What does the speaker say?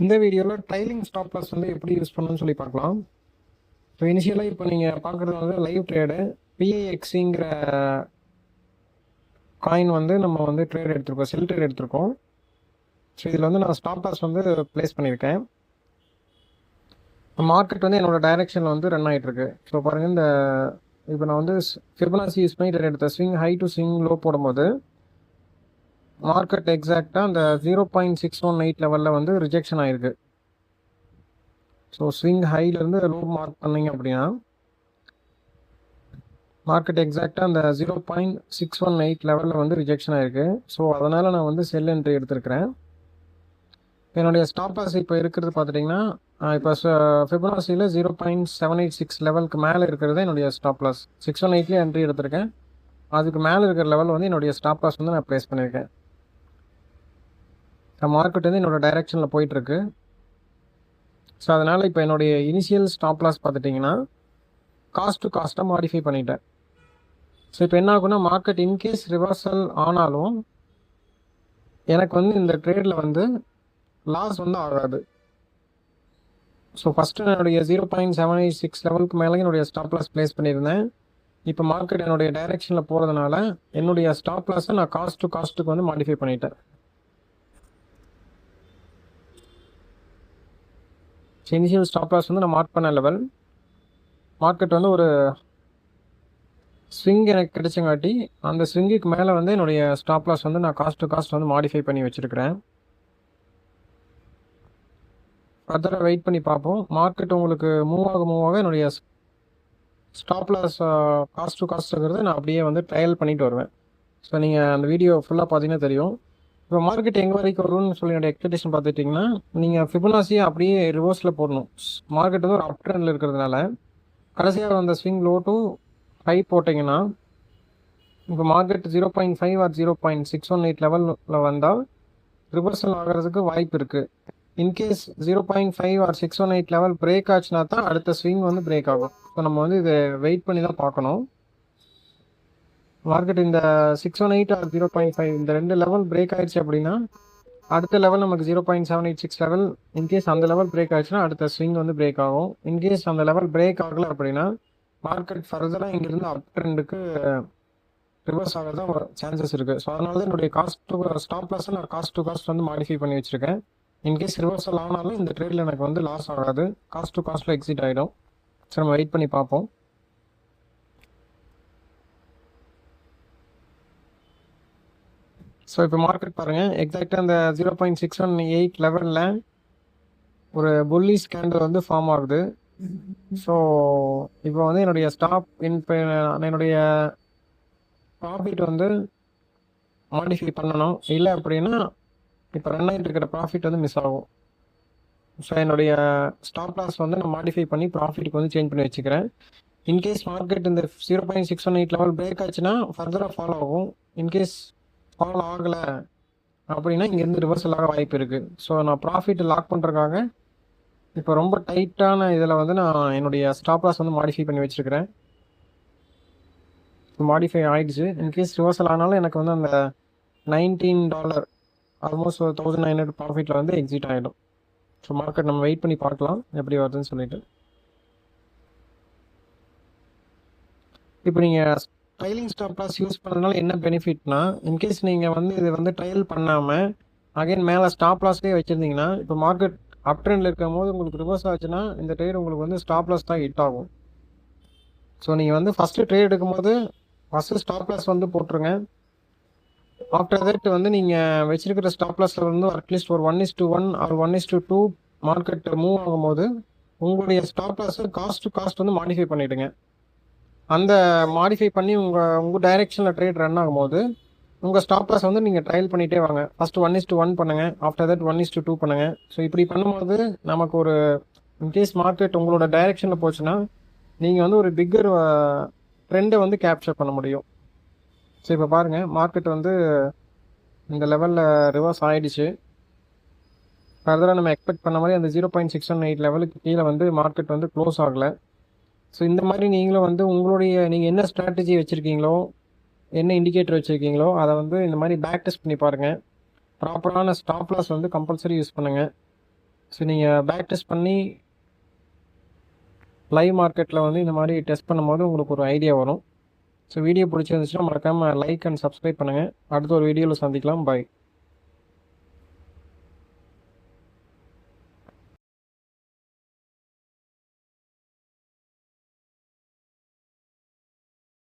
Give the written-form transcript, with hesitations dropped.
இந்த வீடியோவில் trailing stop loss வந்து எப்படி யூஸ் பண்ணணும்னு சொல்லி பார்க்கலாம். ஸோ இனிஷியலாக இப்போ நீங்கள் பார்க்குறது வந்து லைவ் ட்ரேடு பிஐஎக்ஸிங்கிற காயின் வந்து நம்ம வந்து ட்ரேட் எடுத்திருக்கோம், செல் ட்ரேட் எடுத்திருக்கோம். ஸோ இதில் வந்து நான் ஸ்டாப் லாஸ் வந்து ப்ளேஸ் பண்ணியிருக்கேன். மார்க்கெட் வந்து என்னோடய டைரெக்ஷனில் வந்து ரன் ஆகிட்டுருக்கு. ஸோ பாருங்கள், இந்த இப்போ நான் வந்து ஃபிபனாசி யூஸ் பண்ணி ட்ரேட் எடுத்தேன். Swing high to swing low போடும்போது மார்க்கெட் எக்ஸாக்டாக அந்த 0.618 லெவலில் வந்து ரிஜெக்ஷன் ஆகிருக்கு. ஸோ ஸ்விங் ஹைலேருந்து லோ மார்க் பண்ணிங்க அப்படின்னா மார்க்கெட் எக்ஸாக்டாக அந்த 0.618 லெவலில் வந்து ரிஜெக்ஷன் ஆகிருக்கு. ஸோ அதனால் நான் வந்து செல் என்ட்ரி எடுத்துருக்கிறேன். என்னுடைய ஸ்டாப் லாஸ் இப்போ இருக்கிறது பார்த்துட்டிங்கன்னா, இப்போ ஃபிபனாசியில் 0.786 லெவலுக்கு மேலே இருக்கிறது என்னுடைய ஸ்டாப் லாஸ். 618 என்ட்ரி எடுத்திருக்கேன். அதுக்கு மேலே இருக்கிற லெவல் வந்து என்னுடைய ஸ்டாப் லாஸ் வந்து நான் ப்ளேஸ் பண்ணியிருக்கேன். மார்க்கெட் வந்து என்னோடய டைரெக்ஷனில் போயிட்டுருக்கு. ஸோ அதனால் இப்போ என்னுடைய இனிஷியல் ஸ்டாப் லாஸ் பார்த்துட்டிங்கன்னா காஸ்ட் டு காஸ்ட்டாக மாடிஃபை பண்ணிட்டேன். ஸோ இப்போ என்ன ஆகுன்னா, மார்க்கெட் இன்கேஸ் ரிவர்சல் ஆனாலும் எனக்கு வந்து இந்த ட்ரேடில் வந்து லாஸ் வந்து ஆகாது. ஸோ ஃபஸ்ட்டு என்னுடைய 0.786 லெவலுக்கு மேலே என்னுடைய ஸ்டாப் லாஸ் ப்ளேஸ் பண்ணியிருந்தேன். இப்போ மார்க்கெட் என்னுடைய டைரெக்ஷனில் போகிறதுனால என்னுடைய ஸ்டாப் லாஸை நான் காஸ்ட் டு காஸ்ட்டுக்கு வந்து மாடிஃபை பண்ணிட்டேன். இனிஷியல் ஸ்டாப் லாஸ் வந்து நான் மார்க் பண்ண லெவல், மார்க்கெட் வந்து ஒரு ஸ்விங் எனக்கு கிடைச்சங்காட்டி அந்த ஸ்விங்குக்கு மேலே வந்து என்னுடைய ஸ்டாப் லாஸ் வந்து நான் காஸ்ட் டு காஸ்ட் வந்து மாடிஃபை பண்ணி வச்சுருக்கிறேன். ஃபர்தராக வெயிட் பண்ணி பார்ப்போம். மார்க்கெட் உங்களுக்கு மூவ் ஆக என்னுடைய ஸ்டாப் லாஸ் காஸ்ட் டு காஸ்ட்டுங்கிறது நான் அப்படியே வந்து ட்ரையல் பண்ணிட்டு வருவேன். ஸோ நீங்கள் அந்த வீடியோ ஃபுல்லாக பார்த்தீங்கன்னா தெரியும். இப்போ மார்க்கெட் எங்கே வரைக்கும் வரும்னு சொல்லி என்னோட எக்ஸ்பெக்டேஷன் பார்த்துட்டிங்கன்னா, நீங்கள் ஃபிபனாசியை அப்படியே ரிவர்ஸில் போடணும். மார்க்கெட் வந்து ஒரு அப் ட்ரெண்டில் இருக்கிறதுனால கடைசியாக அந்த ஸ்விங் லோ டு ஹை போட்டிங்கன்னா, இப்போ மார்க்கெட் 0.5 ஆர் 0.618 லெவலில் வந்தால் ரிவர்சல் ஆகிறதுக்கு வாய்ப்பு இருக்குது. இன்கேஸ் 0.5 ஆர் 618 லெவல் பிரேக் ஆச்சுன்னா தான் அடுத்த ஸ்விங் வந்து பிரேக் ஆகும். ஸோ நம்ம வந்து இதை வெயிட் பண்ணி தான் பார்க்கணும். மார்க்கெட் இந்த 618 ஆர் 0.5 இந்த ரெண்டு லெவல் பிரேக் ஆயிடுச்சு அப்படின்னா அடுத்த லெவல் நமக்கு 0.786 லெவல். இன்கேஸ் அந்த லெவல் பிரேக் ஆயிடுச்சுன்னா அடுத்த ஸ்விங் வந்து பிரேக் ஆகும். இன்கேஸ் அந்த லெவல் பிரேக் ஆகலை அப்படின்னா மார்க்கெட் ஃபர்தராக இங்கிருந்து அப் ட்ரெண்டுக்கு ரிவர்ஸ் ஆகிறது தான் சான்சஸ் இருக்குது. ஸோ அதனால தான் என்னுடைய காஸ்ட் டு ஸ்டாப் லாஸை நான் காஸ்ட் டு காஸ்ட் வந்து மாடிஃபை பண்ணி வச்சுருக்கேன். இன்கேஸ் ரிவர்சல் ஆனாலும் இந்த ட்ரேடில் எனக்கு வந்து லாஸ் ஆகாது, காஸ்ட் டு காஸ்ட்டில் எக்ஸிட் ஆகிடும். ஸோ நம்ம வெயிட் பண்ணி பார்ப்போம். ஸோ இப்போ மார்க்கெட் பாருங்கள், எக்ஸாக்டாக அந்த 0.618 லெவலில் ஒரு புல்லிஷ் கேண்டில் வந்து ஃபார்ம் ஆகுது. ஸோ இப்போ வந்து என்னுடைய என்னுடைய ப்ராஃபிட் வந்து மாடிஃபை பண்ணணும். இல்லை அப்படின்னா இப்போ ரன் ஆகிட்டு இருக்கிற ப்ராஃபிட் வந்து மிஸ் ஆகும். ஸோ என்னுடைய ஸ்டாப் லாஸ் வந்து நான் மாடிஃபை பண்ணி ப்ராஃபிட்டுக்கு வந்து சேஞ்ச் பண்ணி வச்சுக்கிறேன். இன்கேஸ் மார்க்கெட் இந்த 0.618 லெவல் பிரேக் ஆச்சுன்னா ஃபர்தராக ஃபாலோ ஆகும். இன்கேஸ் ஃபாலோ ஆகலை அப்படின்னா இங்கேருந்து ரிவர்சல் ஆக வாய்ப்பு இருக்குது. ஸோ நான் ப்ராஃபிட் லாக் பண்ணுறதுக்காக இப்போ ரொம்ப டைட்டான இதில் வந்து நான் என்னுடைய ஸ்டாப் லாஸ் வந்து மாடிஃபை பண்ணி வச்சுருக்கிறேன். மாடிஃபை ஆகிடுச்சு. இன்கேஸ் ரிவர்சல் ஆனாலும் எனக்கு வந்து அந்த $19 ஆல்மோஸ்ட் 1900 ப்ராஃபிட்டில் வந்து எக்ஸிட் ஆகிடும். ஸோ மார்க்கெட் நம்ம வெயிட் பண்ணி பார்க்கலாம் எப்படி வருதுன்னு சொல்லிட்டு. இப்போ நீங்கள் ட்ரைலிங் ஸ்டாப் லாஸ் யூஸ் பண்ணுறதுனால என்ன பெனிஃபிட்னா, இன்கேஸ் நீங்கள் வந்து இதை வந்து ட்ரையல் பண்ணாமல் அகைன் மேலே ஸ்டாப் லாஸ்லேயே வச்சுருந்தீங்கன்னா, இப்போ மார்க்கெட் அப் ட்ரெண்டில் இருக்கும் போது உங்களுக்கு ரிவர்ஸ் ஆச்சுன்னா இந்த ட்ரேட் உங்களுக்கு வந்து ஸ்டாப் லாஸ் தான் ஹிட் ஆகும். ஸோ நீங்கள் வந்து ஃபஸ்ட்டு ட்ரேட் எடுக்கும்போது ஃபஸ்ட்டு ஸ்டாப் லாஸ் வந்து போட்டுருங்க. ஆஃப்டர் தட் வந்து நீங்கள் வச்சிருக்கிற ஸ்டாப் லாஸில் வந்து அட்லீஸ்ட் ஒரு 1:1 ஆர் 1:2 மார்க்கெட் மூவ் ஆகும்போது உங்களுடைய ஸ்டாப் லாஸை காஸ்ட் டு காஸ்ட் வந்து மாடிஃபை பண்ணிவிடுங்க. அந்த மாடிஃபை பண்ணி உங்கள் டைரெக்ஷனில் ட்ரேட் ரன் ஆகும்போது உங்கள் ஸ்டாப் லாஸ் வந்து நீங்கள் ட்ரையல் பண்ணிகிட்டே வாங்க. ஃபஸ்ட்டு 1:1 பண்ணுங்கள், ஆஃப்டர் தட் 1:2 பண்ணுங்கள். ஸோ இப்படி பண்ணும்போது நமக்கு ஒரு இன்கேஸ் மார்க்கெட் உங்களோட டைரெக்ஷனில் போச்சுன்னா நீங்கள் வந்து ஒரு பிக்கர் ட்ரெண்டை வந்து கேப்சர் பண்ண முடியும். ஸோ இப்போ பாருங்கள், மார்க்கெட் வந்து இந்த லெவலில் ரிவர்ஸ் ஆகிடுச்சு. ஃபர்தராக நம்ம எக்ஸ்பெக்ட் பண்ண மாதிரி அந்த 0.618 லெவலுக்கு கீழே வந்து மார்க்கெட் வந்து க்ளோஸ் ஆகலை. ஸோ இந்த மாதிரி நீங்களும் வந்து நீங்கள் என்ன ஸ்ட்ராட்டஜி வச்சுருக்கீங்களோ, என்ன இண்டிகேட்டர் வச்சுருக்கீங்களோ அதை வந்து இந்த மாதிரி பேக் டெஸ்ட் பண்ணி பாருங்கள். ப்ராப்பரான ஸ்டாப் லாஸ் வந்து கம்பல்சரி யூஸ் பண்ணுங்கள். ஸோ நீங்கள் பேக் டெஸ்ட் பண்ணி லைவ் மார்க்கெட்டில் வந்து இந்த மாதிரி டெஸ்ட் பண்ணும்போது உங்களுக்கு ஒரு ஐடியா வரும். ஸோ வீடியோ பிடிச்சிருந்துச்சுன்னா மறக்காமல் லைக் அண்ட் சப்ஸ்கிரைப் பண்ணுங்கள். அடுத்த ஒரு வீடியோவில் சந்திக்கலாம். பாய்.